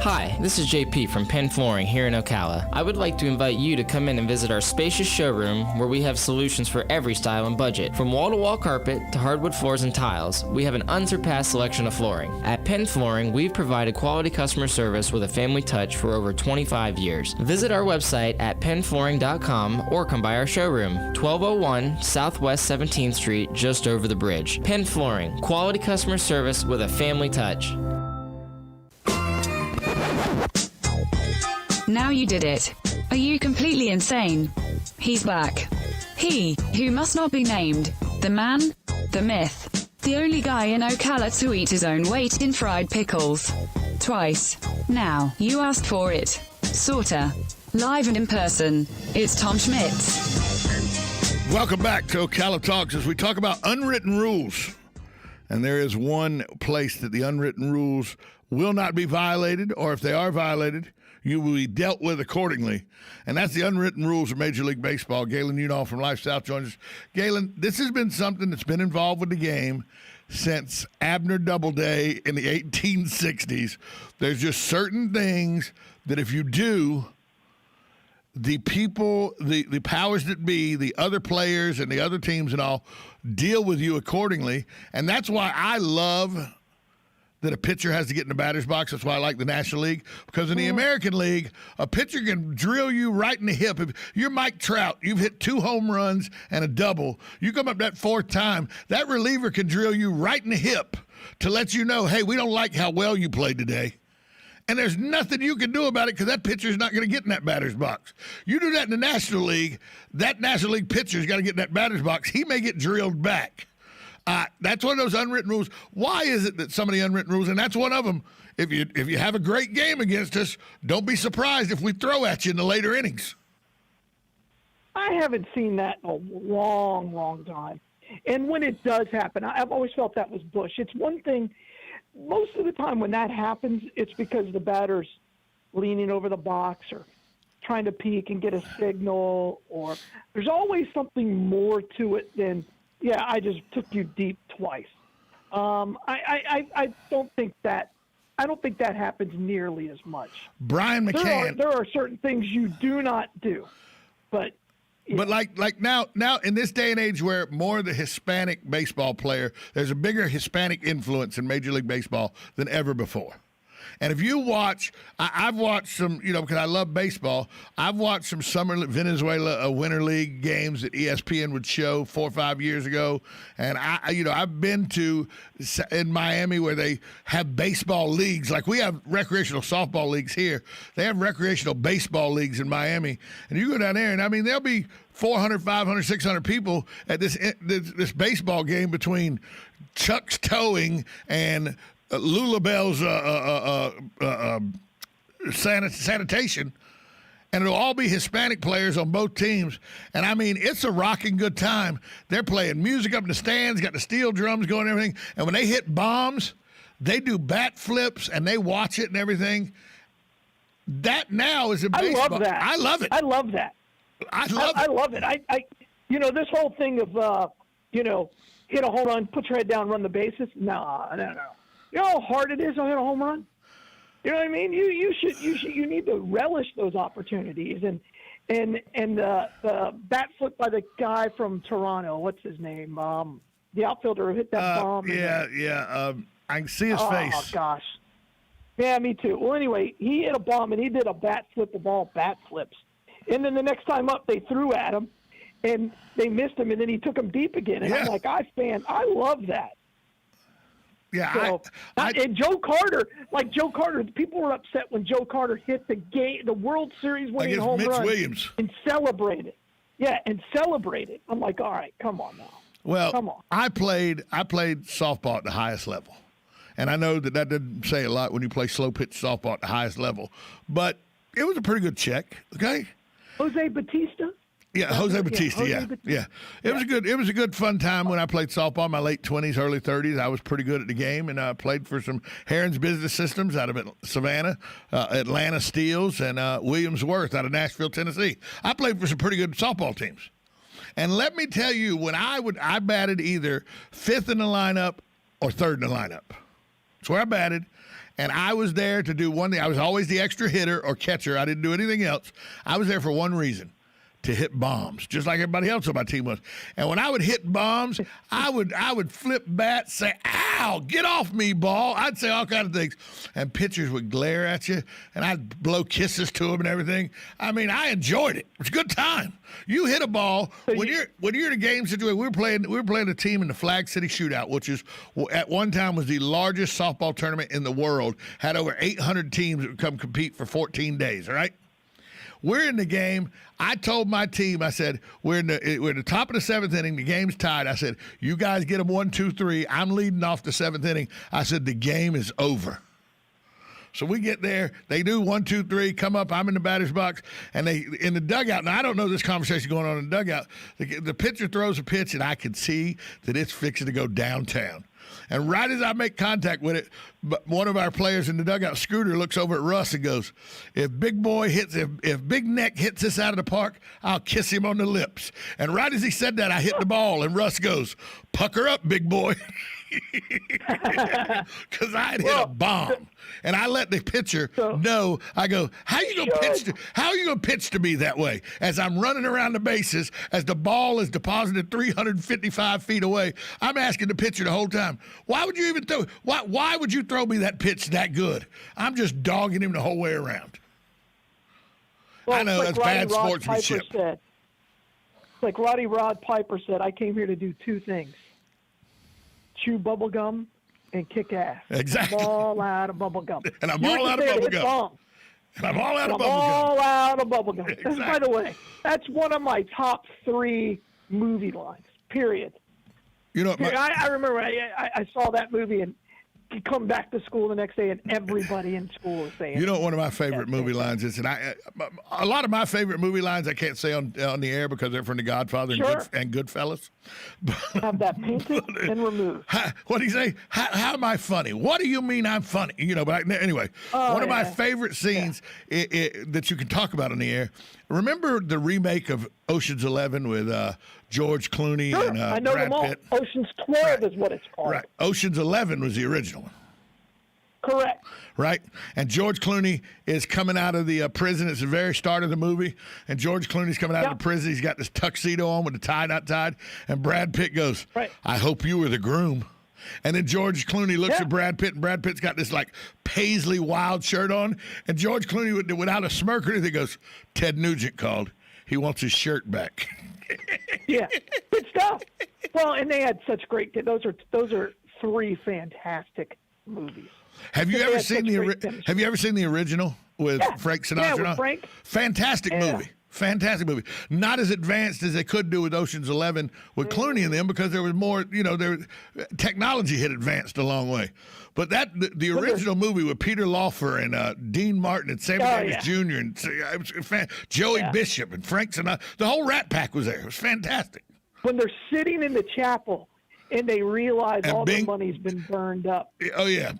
Hi, this is JP from Penn Flooring here in Ocala. I would like to invite you to come in and visit our spacious showroom where we have solutions for every style and budget. From wall-to-wall carpet to hardwood floors and tiles, we have an unsurpassed selection of flooring. At Penn Flooring, we've provided quality customer service with a family touch for over 25 years. Visit our website at pennflooring.com or come by our showroom, 1201 Southwest 17th Street, just over the bridge. Penn Flooring, quality customer service with a family touch. Now you did it. Are you completely insane? He's back. He, who must not be named. The man, the myth. The only guy in Ocala to eat his own weight in fried pickles. Twice. Now, you asked for it. Sorta. Live and in person. It's Tom Schmitz. Welcome back to Ocala Talks as we talk about unwritten rules. And there is one place that the unwritten rules will not be violated, or if they are violated, you will be dealt with accordingly. And that's the unwritten rules of Major League Baseball. Galen Unall from Life South joins us. Galen, this has been something that's been involved with the game since Abner Doubleday in the 1860s. There's just certain things that if you do, the people, the powers that be, the other players and the other teams and all, deal with you accordingly. And that's why I love that a pitcher has to get in the batter's box. That's why I like the National League. Because in the American League, a pitcher can drill you right in the hip. If you're Mike Trout, you've hit 2 home runs and a double. You come up that 4th time, that reliever can drill you right in the hip to let you know, hey, we don't like how well you played today. And there's nothing you can do about it because that pitcher's not going to get in that batter's box. You do that in the National League, that National League pitcher's got to get in that batter's box. He may get drilled back. That's one of those unwritten rules. Why is it that some of the unwritten rules, and that's one of them, if you have a great game against us, don't be surprised if we throw at you in the later innings. I haven't seen that in a long, long time. And when it does happen, I've always felt that was Bush. It's one thing, most of the time when that happens, it's because the batter's leaning over the box or trying to peek and get a signal, or there's always something more to it than, yeah, I just took you deep twice. I don't think that happens nearly as much. Brian McCann. There are certain things you do not do, but But like now in this day and age where more of the Hispanic baseball player, there's a bigger Hispanic influence in Major League Baseball than ever before. And if you watch, I've watched some, because I love baseball, I've watched some summer Venezuela Winter League games that ESPN would show 4 or 5 years ago. And I've been to in Miami where they have baseball leagues. Like we have recreational softball leagues here. They have recreational baseball leagues in Miami. And you go down there and there'll be 400, 500, 600 people at this baseball game between Chuck's Towing and Lulabelle's sanitation, and it'll all be Hispanic players on both teams. And it's a rocking good time. They're playing music up in the stands, got the steel drums going and everything. And when they hit bombs, they do bat flips and they watch it and everything. That now is a baseball. I love that. I love it. I love that. I love it. I this whole thing of hit a home run, put your head down, run the bases. No. You know how hard it is to hit a home run? You know what I mean? You need to relish those opportunities. And the bat flip by the guy from Toronto, what's his name? The outfielder who hit that bomb. I can see his face. Oh gosh. Yeah, me too. Well, anyway, he hit a bomb and he did a bat flip of all bat flips. And then the next time up, they threw at him and they missed him, and then he took him deep again. And I'm like, I love that. Yeah, so, and Joe Carter, people were upset when Joe Carter hit the World Series winning home Mitch run Williams and celebrated. Yeah, and celebrated. I'm like, all right, come on now. Well, come on. I played softball at the highest level, and I know that doesn't say a lot when you play slow pitch softball at the highest level, but it was a pretty good check. Okay. Jose Batista. Yeah, Jose Batista. Yeah. It was a good fun time when I played softball in my late 20s, early 30s. I was pretty good at the game, and I played for some Herons Business Systems out of Savannah, Atlanta Steels, and Williams Worth out of Nashville, Tennessee. I played for some pretty good softball teams. And let me tell you, when I batted either fifth in the lineup or third in the lineup. That's where I batted. And I was there to do one thing. I was always the extra hitter or catcher. I didn't do anything else. I was there for one reason. To hit bombs, just like everybody else on my team was. And when I would hit bombs, I would flip bats, say, ow, get off me, ball. I'd say all kinds of things. And pitchers would glare at you, and I'd blow kisses to them and everything. I enjoyed it. It was a good time. You hit a ball, when you're in a game situation, we were playing a team in the Flag City Shootout, which is at one time was the largest softball tournament in the world, had over 800 teams that would come compete for 14 days, all right? We're in the game. I told my team, I said, we're in the top of the seventh inning. The game's tied. I said, you guys get them 1, 2, 3. I'm leading off the seventh inning. I said, the game is over. So we get there. They do 1, 2, 3, come up. I'm in the batter's box. And they in the dugout. Now, I don't know this conversation going on in the dugout. The pitcher throws a pitch, and I can see that it's fixing to go downtown. And right as I make contact with it, one of our players in the dugout, Scooter, looks over at Russ and goes, if Big Neck hits this out of the park, I'll kiss him on the lips. And right as he said that, I hit the ball, and Russ goes, pucker up, big boy. Because I had hit a bomb. And I let the pitcher know. I go, how are you gonna pitch to me that way? As I'm running around the bases, as the ball is deposited 355 feet away, I'm asking the pitcher the whole time, why would you even throw? Why would you throw me that pitch that good? I'm just dogging him the whole way around. Well, I know that's bad sportsmanship. Like Roddy Rod Piper said, I came here to do two things: chew bubble gum and kick ass. Exactly. I'm all out of bubble gum. And I'm all out of bubble gum. And I'm all out of bubble gum. All out of bubble gum. Exactly. By the way, that's one of my top 3 movie lines, period. You know, I remember I saw that movie, and you come back to school the next day, and everybody in school is saying. You know, one of my favorite movie lines is, and a lot of my favorite movie lines I can't say on the air because they're from The Godfather and Goodfellas. Have that painted and removed. What do you say? How am I funny? What do you mean I'm funny? You know, but anyway, one of my favorite scenes that you can talk about on the air. Remember the remake of Ocean's 11 with George Clooney and I know Brad them all. Pitt? Ocean's 12 is what it's called. Right. Ocean's 11 was the original one. Correct. Right? And George Clooney is coming out of the prison. It's the very start of the movie. And George Clooney's coming out of the prison. He's got this tuxedo on with the tie not tied. And Brad Pitt goes, I hope you were the groom. And then George Clooney looks at Brad Pitt, and Brad Pitt's got this, like, paisley wild shirt on. And George Clooney, without a smirk or anything, goes, Ted Nugent called. He wants his shirt back. Yeah, good stuff. Well, and they had such great – those are three fantastic movies. Have you ever seen the original with Frank Sinatra? Yeah, with Frank. Fantastic movie. Fantastic movie. Not as advanced as they could do with Ocean's 11 with Clooney in them because there was more, technology had advanced a long way. But the original movie with Peter Lawford and Dean Martin and Sammy Davis Jr. and Joey Bishop and Frank Sinatra, the whole Rat Pack was there. It was fantastic. When they're sitting in the chapel and they realize all the money's been burned up. Oh, yeah.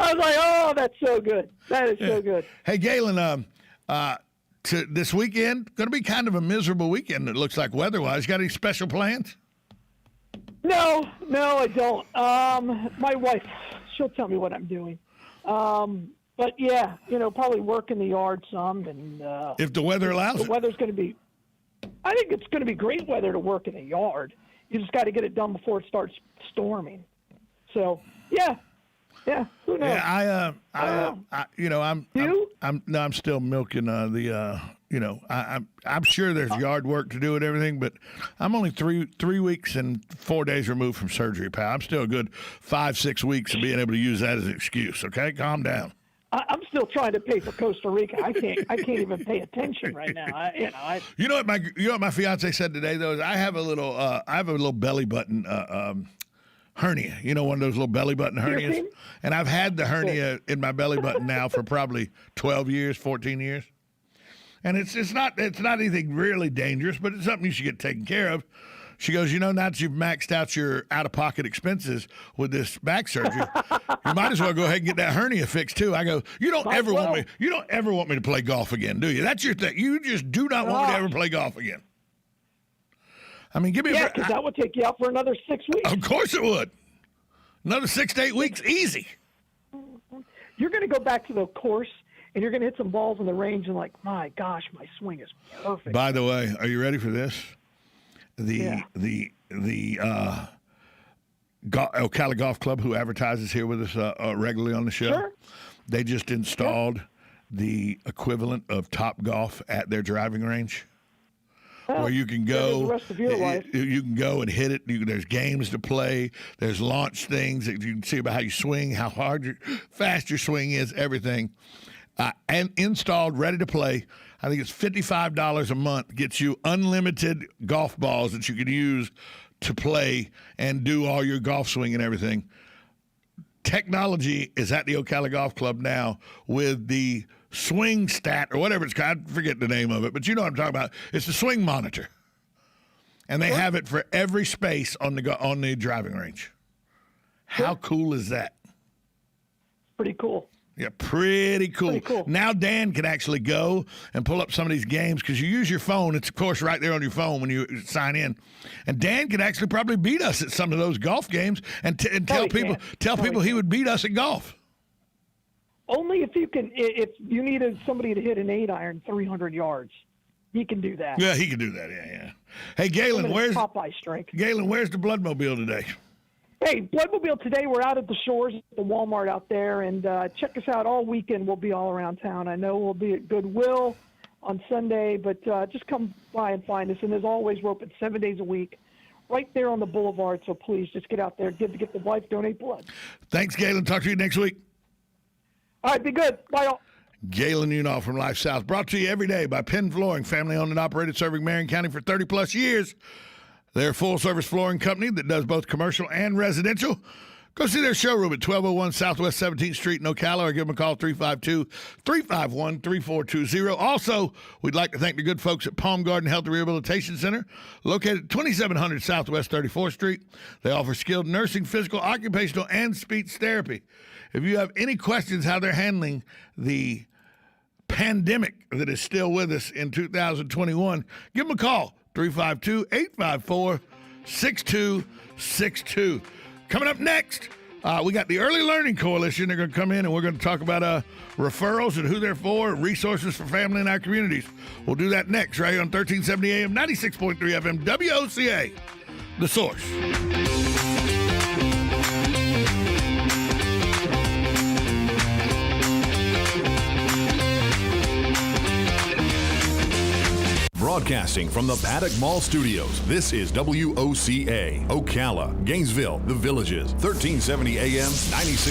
I was like, oh, that's so good. That is so good. Hey, Galen, to this weekend, going to be kind of a miserable weekend, it looks like weather-wise. Got any special plans? No, I don't. My wife, she'll tell me what I'm doing. But, yeah, probably work in the yard some. And if the weather allows the weather's going to be – I think it's going to be great weather to work in the yard. You just got to get it done before it starts storming. So, yeah. Yeah, who knows? Yeah, I'm still milking I'm sure there's yard work to do and everything, but I'm only three weeks and 4 days removed from surgery, pal. I'm still a good 5-6 weeks of being able to use that as an excuse. Okay, calm down. I'm still trying to pay for Costa Rica. I can't even pay attention right now. You know what my fiance said today though is I have a little belly button hernia. One of those little belly button hernias. And I've had the hernia in my belly button now for probably 12 years, 14 years. And it's not anything really dangerous, but it's something you should get taken care of. She goes, now that you've maxed out your out-of-pocket expenses with this back surgery, you might as well go ahead and get that hernia fixed too. I go, you don't ever want me to play golf again, do you? That's your thing. You just do not want me to ever play golf again. I mean, give me because that would take you out for another 6 weeks. Of course it would. Another 6 to 8 weeks, easy. You're going to go back to the course, and you're going to hit some balls in the range, and like, my gosh, my swing is perfect. By the way, are you ready for this? The Ocala Golf Club, who advertises here with us regularly on the show, they just installed the equivalent of Top Golf at their driving range. Where you can go, the rest of your life. You can go and hit it. There's games to play. There's launch things that you can see about how you swing, how fast your swing is, everything. And installed, ready to play. I think it's $55 a month. Gets you unlimited golf balls that you can use to play and do all your golf swing and everything. Technology is at the Ocala Golf Club now with the swing stat or whatever it's called. I forget the name of it, but you know what I'm talking about. It's the swing monitor. And they have it for every space on the driving range. How cool is that? Pretty cool. Yeah, pretty cool. Now Dan can actually go and pull up some of these games because you use your phone. It's, of course, right there on your phone when you sign in. And Dan can actually probably beat us at some of those golf games and tell people he would beat us at golf. Only if you needed somebody to hit an 8-iron 300 yards. He can do that. Yeah, he can do that. Yeah. Hey, Galen, where's Popeye strike? Galen, where's the Bloodmobile today? Hey, Bloodmobile today. We're out at the shores at the Walmart out there, and check us out all weekend. We'll be all around town. I know we'll be at Goodwill on Sunday, but just come by and find us. And as always, we're open 7 days a week, right there on the boulevard. So please, just get out there, get the wife, donate blood. Thanks, Galen. Talk to you next week. All right, be good. Bye, all. Galen Unall from Life South, brought to you every day by Penn Flooring, family-owned and operated, serving Marion County for 30-plus years. They're a full-service flooring company that does both commercial and residential. Go see their showroom at 1201 Southwest 17th Street in Ocala or give them a call, 352-351-3420. Also, we'd like to thank the good folks at Palm Garden Health and Rehabilitation Center, located at 2700 Southwest 34th Street. They offer skilled nursing, physical, occupational, and speech therapy. If you have any questions how they're handling the pandemic that is still with us in 2021, give them a call, 352-854-6262. Coming up next, We got the Early Learning Coalition. They're going to come in, and we're going to talk about referrals and who they're for, resources for family in our communities. We'll do that next, right here on 1370 AM, 96.3 FM, WOCA, The Source. Broadcasting from the Paddock Mall Studios, this is WOCA, Ocala, Gainesville, The Villages, 1370 AM, 96.